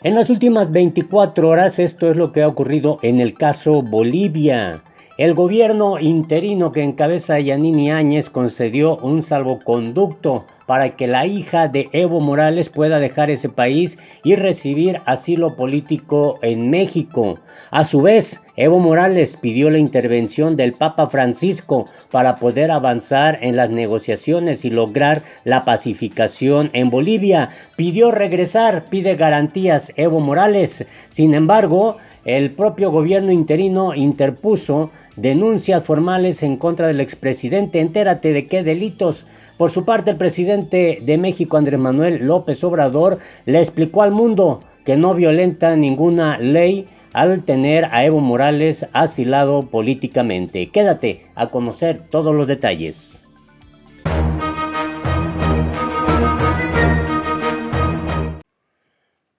En las últimas 24 horas, esto es lo que ha ocurrido en el caso Bolivia. El gobierno interino que encabeza Yanine Áñez concedió un salvoconducto para que la hija de Evo Morales pueda dejar ese país y recibir asilo político en México. A su vez, Evo Morales pidió la intervención del Papa Francisco para poder avanzar en las negociaciones y lograr la pacificación en Bolivia. Pide garantías Evo Morales. Sin embargo, el propio gobierno interino interpuso denuncias formales en contra del expresidente. Entérate de qué delitos. Por su parte, el presidente de México, Andrés Manuel López Obrador, le explicó al mundo que no violenta ninguna ley al tener a Evo Morales asilado políticamente. Quédate a conocer todos los detalles.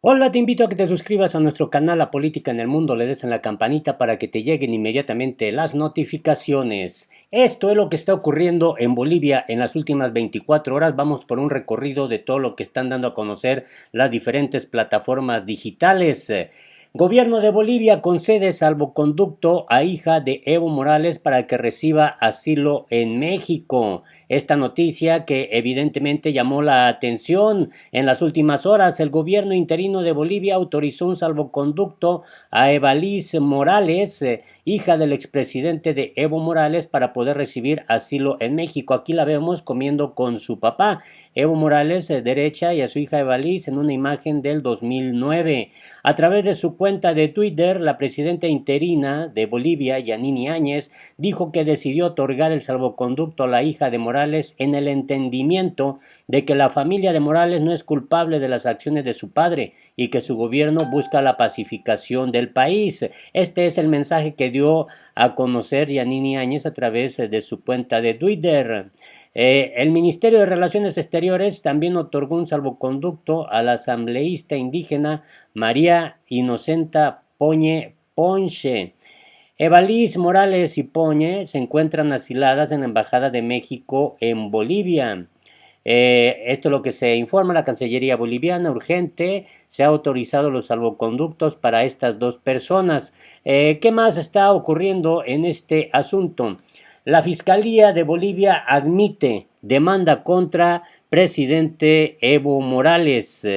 Hola, te invito a que te suscribas a nuestro canal La Política en el Mundo, le des en la campanita para que te lleguen inmediatamente las notificaciones. Esto es lo que está ocurriendo en Bolivia en las últimas 24 horas. Vamos por un recorrido de todo lo que están dando a conocer las diferentes plataformas digitales. Gobierno de Bolivia concede salvoconducto a hija de Evo Morales para que reciba asilo en México. Esta noticia que evidentemente llamó la atención en las últimas horas. El gobierno interino de Bolivia autorizó un salvoconducto a Evalís Morales, hija del expresidente de Evo Morales, para poder recibir asilo en México. Aquí la vemos comiendo con su papá, Evo Morales, derecha, y a su hija Evalís en una imagen del 2009. A través de su cuenta de Twitter, la presidenta interina de Bolivia, Yanine Áñez, dijo que decidió otorgar el salvoconducto a la hija de Morales en el entendimiento de que la familia de Morales no es culpable de las acciones de su padre y que su gobierno busca la pacificación del país. Este es el mensaje que dio a conocer Yanine Áñez a través de su cuenta de Twitter. El Ministerio de Relaciones Exteriores también otorgó un salvoconducto a la asambleísta indígena María Inocenta Poñe Ponche. Evalís Morales y Poñe se encuentran asiladas en la Embajada de México en Bolivia. Esto es lo que se informa. La Cancillería boliviana, urgente, se ha autorizado los salvoconductos para estas dos personas. ¿Qué más está ocurriendo en este asunto? La Fiscalía de Bolivia admite demanda contra presidente Evo Morales.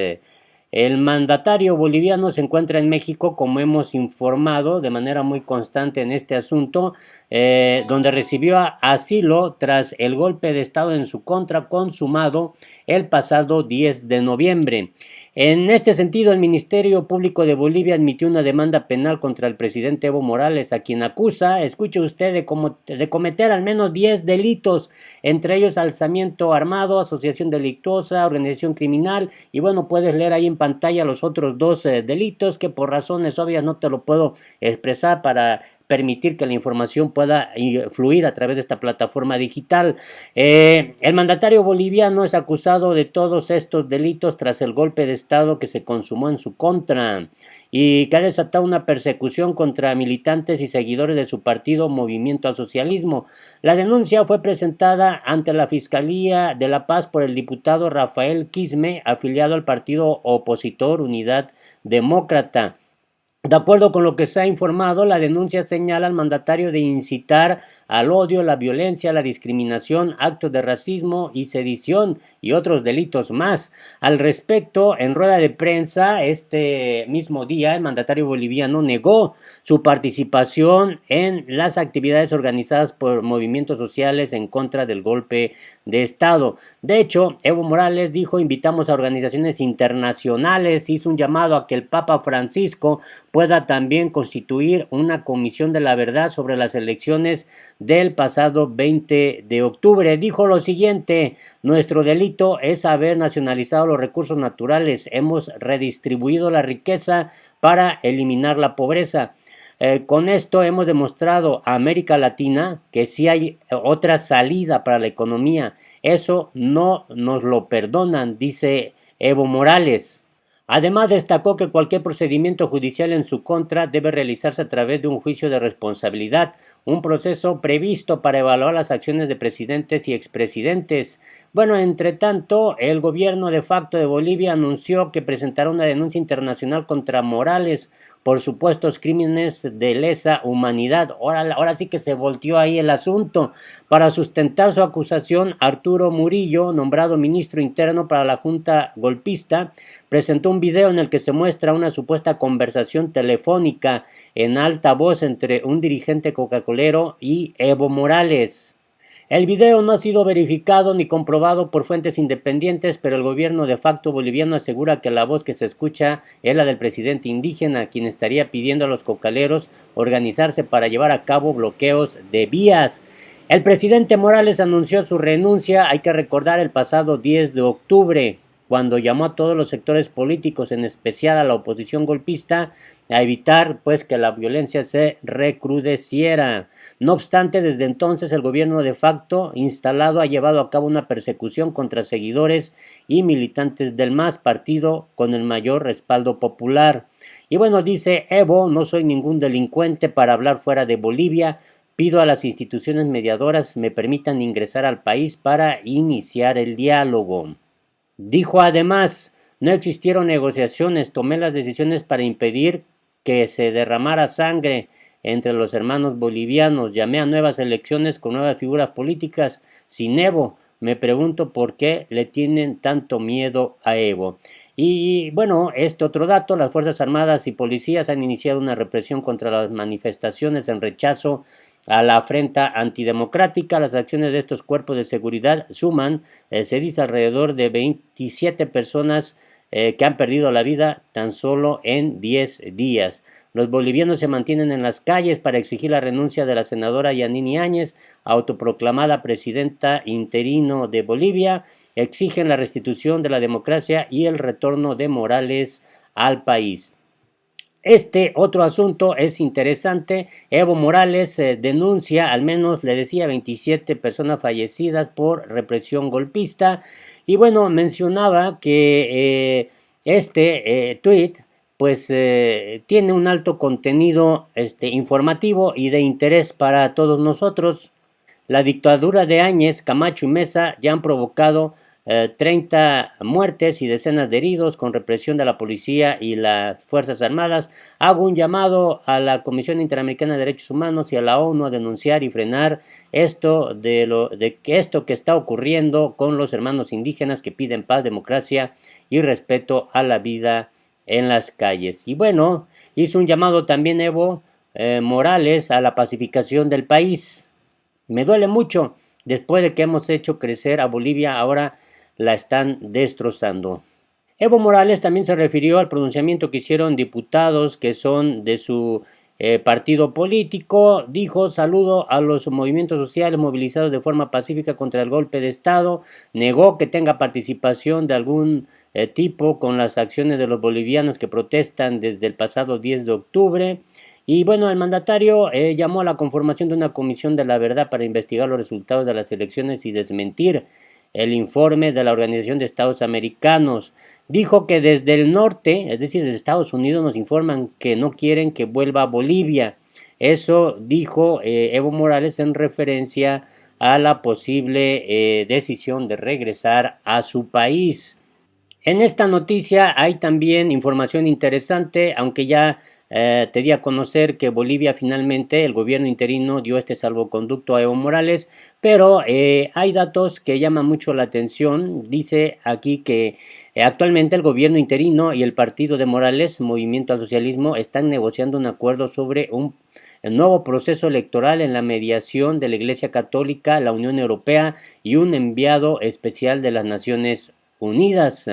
El mandatario boliviano se encuentra en México, como hemos informado de manera muy constante en este asunto, donde recibió asilo tras el golpe de Estado en su contra consumado el pasado 10 de noviembre. En este sentido, el Ministerio Público de Bolivia admitió una demanda penal contra el presidente Evo Morales, a quien acusa, escuche usted, de cometer al menos 10 delitos, entre ellos alzamiento armado, asociación delictuosa, organización criminal, y bueno, puedes leer ahí en pantalla los otros dos delitos que por razones obvias no te lo puedo expresar para permitir que la información pueda fluir a través de esta plataforma digital. El mandatario boliviano es acusado de todos estos delitos tras el golpe de Estado que se consumó en su contra y que ha desatado una persecución contra militantes y seguidores de su partido Movimiento al Socialismo. La denuncia fue presentada ante la Fiscalía de La Paz por el diputado Rafael Quisme, afiliado al partido opositor Unidad Demócrata. De acuerdo con lo que se ha informado, la denuncia señala al mandatario de incitar al odio, la violencia, la discriminación, actos de racismo y sedición y otros delitos más. Al respecto, en rueda de prensa este mismo día, el mandatario boliviano negó su participación en las actividades organizadas por movimientos sociales en contra del golpe de Estado. De hecho, Evo Morales dijo: invitamos a organizaciones internacionales, hizo un llamado a que el Papa Francisco pueda también constituir una comisión de la verdad sobre las elecciones del pasado 20 de octubre. Dijo lo siguiente: nuestro delito es haber nacionalizado los recursos naturales, hemos redistribuido la riqueza para eliminar la pobreza. Con esto hemos demostrado a América Latina que sí hay otra salida para la economía. Eso no nos lo perdonan, dice Evo Morales. Además, destacó que cualquier procedimiento judicial en su contra debe realizarse a través de un juicio de responsabilidad, un proceso previsto para evaluar las acciones de presidentes y expresidentes. Bueno, entre tanto, el gobierno de facto de Bolivia anunció que presentará una denuncia internacional contra Morales por supuestos crímenes de lesa humanidad. Ahora sí que se volteó ahí el asunto. Para sustentar su acusación, Arturo Murillo, nombrado ministro interno para la Junta golpista, presentó un video en el que se muestra una supuesta conversación telefónica en alta voz entre un dirigente coca-colero y Evo Morales. El video no ha sido verificado ni comprobado por fuentes independientes, pero el gobierno de facto boliviano asegura que la voz que se escucha es la del presidente indígena, quien estaría pidiendo a los cocaleros organizarse para llevar a cabo bloqueos de vías. El presidente Morales anunció su renuncia, hay que recordar, el pasado 10 de octubre, cuando llamó a todos los sectores políticos, en especial a la oposición golpista, a evitar pues que la violencia se recrudeciera. No obstante, desde entonces el gobierno de facto instalado ha llevado a cabo una persecución contra seguidores y militantes del MAS, partido con el mayor respaldo popular. Y bueno, dice Evo: no soy ningún delincuente para hablar fuera de Bolivia. Pido a las instituciones mediadoras me permitan ingresar al país para iniciar el diálogo. Dijo además: no existieron negociaciones, tomé las decisiones para impedir que se derramara sangre entre los hermanos bolivianos, llamé a nuevas elecciones con nuevas figuras políticas, sin Evo. Me pregunto por qué le tienen tanto miedo a Evo. Y bueno, este otro dato: las Fuerzas Armadas y policías han iniciado una represión contra las manifestaciones en rechazo a la afrenta antidemocrática. Las acciones de estos cuerpos de seguridad suman, se dice, alrededor de 27 personas que han perdido la vida tan solo en 10 días. Los bolivianos se mantienen en las calles para exigir la renuncia de la senadora Yanine Áñez, autoproclamada presidenta interino de Bolivia. Exigen la restitución de la democracia y el retorno de Morales al país. Este otro asunto es interesante. Evo Morales denuncia, al menos le decía, 27 personas fallecidas por represión golpista. Y bueno, mencionaba que este tweet pues tiene un alto contenido informativo y de interés para todos nosotros. La dictadura de Áñez, Camacho y Mesa ya han provocado 30 muertes y decenas de heridos con represión de la policía y las Fuerzas Armadas. Hago un llamado a la Comisión Interamericana de Derechos Humanos y a la ONU a denunciar y frenar esto que está ocurriendo con los hermanos indígenas que piden paz, democracia y respeto a la vida en las calles. Y bueno, hizo un llamado también Evo Morales a la pacificación del país. Me duele mucho, después de que hemos hecho crecer a Bolivia, ahora la están destrozando. Evo Morales también se refirió al pronunciamiento que hicieron diputados que son de su partido político. Dijo: saludo a los movimientos sociales movilizados de forma pacífica contra el golpe de Estado. Negó que tenga participación de algún tipo con las acciones de los bolivianos que protestan desde el pasado 10 de octubre. Y bueno, el mandatario llamó a la conformación de una comisión de la verdad para investigar los resultados de las elecciones y desmentir el informe de la Organización de Estados Americanos. Dijo que desde el norte, es decir, desde Estados Unidos, nos informan que no quieren que vuelva a Bolivia. Eso dijo Evo Morales en referencia a la posible decisión de regresar a su país. En esta noticia hay también información interesante, aunque ya te di a conocer que Bolivia finalmente, el gobierno interino dio este salvoconducto a Evo Morales, pero hay datos que llaman mucho la atención. Dice aquí que actualmente el gobierno interino y el partido de Morales, Movimiento al Socialismo, están negociando un acuerdo sobre el nuevo proceso electoral en la mediación de la Iglesia Católica, la Unión Europea y un enviado especial de las Naciones Unidas.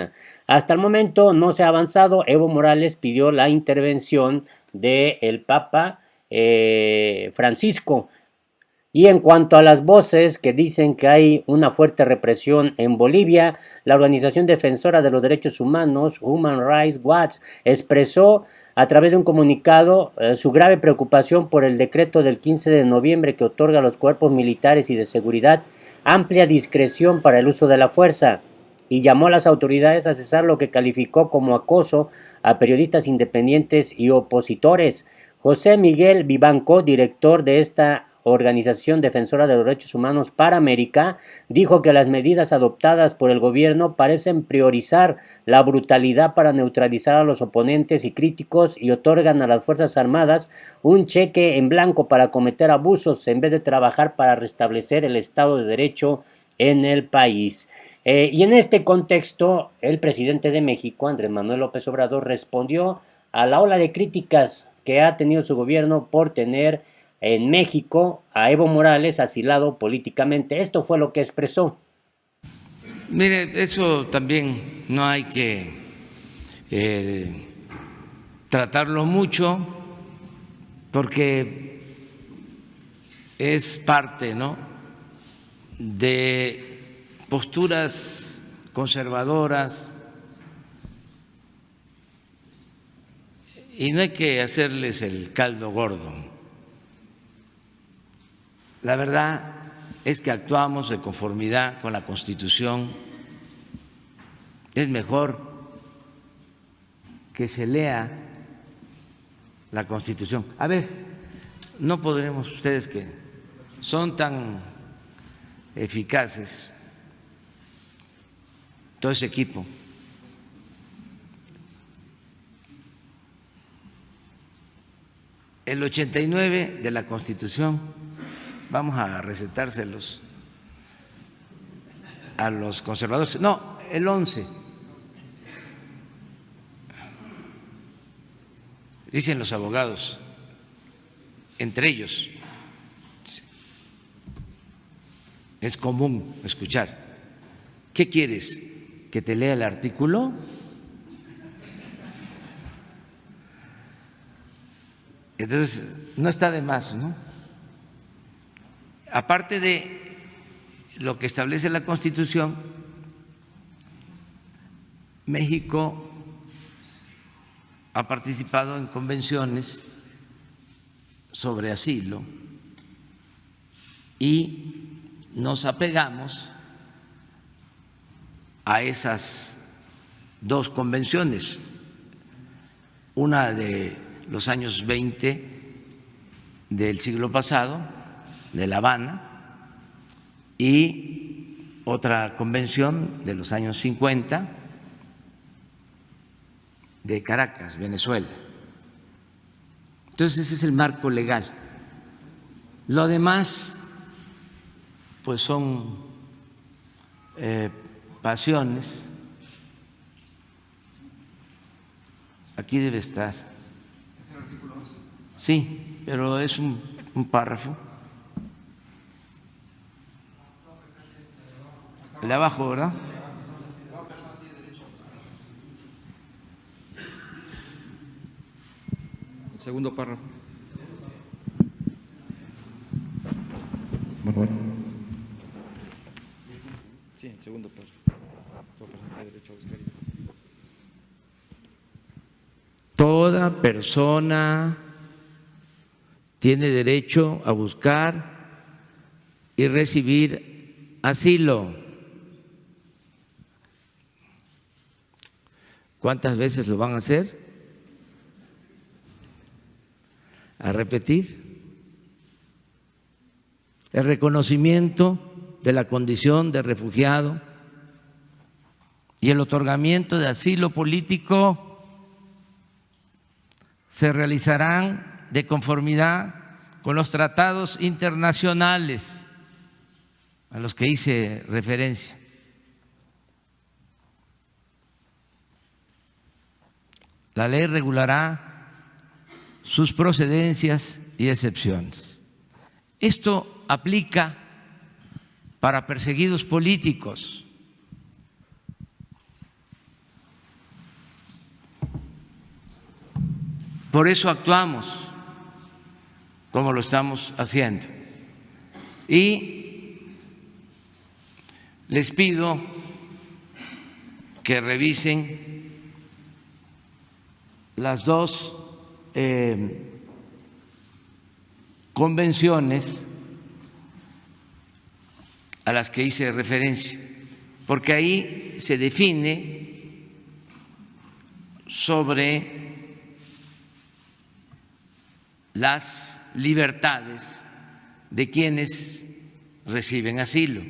Hasta el momento no se ha avanzado. Evo Morales pidió la intervención del Papa Francisco. Y en cuanto a las voces que dicen que hay una fuerte represión en Bolivia, la organización defensora de los derechos humanos, Human Rights Watch, expresó a través de un comunicado su grave preocupación por el decreto del 15 de noviembre que otorga a los cuerpos militares y de seguridad amplia discreción para el uso de la fuerza. y llamó a las autoridades a cesar lo que calificó como acoso a periodistas independientes y opositores. José Miguel Vivanco, director de esta organización defensora de los derechos humanos para América, dijo que las medidas adoptadas por el gobierno parecen priorizar la brutalidad para neutralizar a los oponentes y críticos y otorgan a las Fuerzas Armadas un cheque en blanco para cometer abusos en vez de trabajar para restablecer el Estado de Derecho en el país. Y en este contexto, el presidente de México, Andrés Manuel López Obrador, respondió a la ola de críticas que ha tenido su gobierno por tener en México a Evo Morales asilado políticamente. Esto fue lo que expresó. Mire, eso también no hay que tratarlo mucho porque es parte, ¿no?, de posturas conservadoras y no hay que hacerles el caldo gordo. La verdad es que actuamos de conformidad con la Constitución. Es mejor que se lea la Constitución. A ver, no podremos, ustedes que son tan eficaces, todo ese equipo, el 89 de la Constitución, vamos a recetárselos a los conservadores. No, el 11. Dicen los abogados, entre ellos, es común escuchar, ¿qué quieres? ¿Que te lea el artículo? Entonces, no está de más, ¿no? Aparte de lo que establece la Constitución, México ha participado en convenciones sobre asilo y nos apegamos a esas dos convenciones, una de los años 20 del siglo pasado, de La Habana, y otra convención de los años 50 de Caracas, Venezuela. Entonces ese es el marco legal. Lo demás, pues son pasiones. Aquí debe estar. ¿Es el artículo 11? Sí, pero es un párrafo. El de abajo, ¿verdad? El segundo párrafo. Sí, el segundo párrafo. Toda persona tiene derecho a buscar y recibir asilo. ¿Cuántas veces lo van a hacer? A repetir. El reconocimiento de la condición de refugiado y el otorgamiento de asilo político se realizarán de conformidad con los tratados internacionales a los que hice referencia. La ley regulará sus procedencias y excepciones. Esto aplica para perseguidos políticos. Por eso actuamos como lo estamos haciendo. Y les pido que revisen las dos convenciones a las que hice referencia, porque ahí se define sobre las libertades de quienes reciben asilo.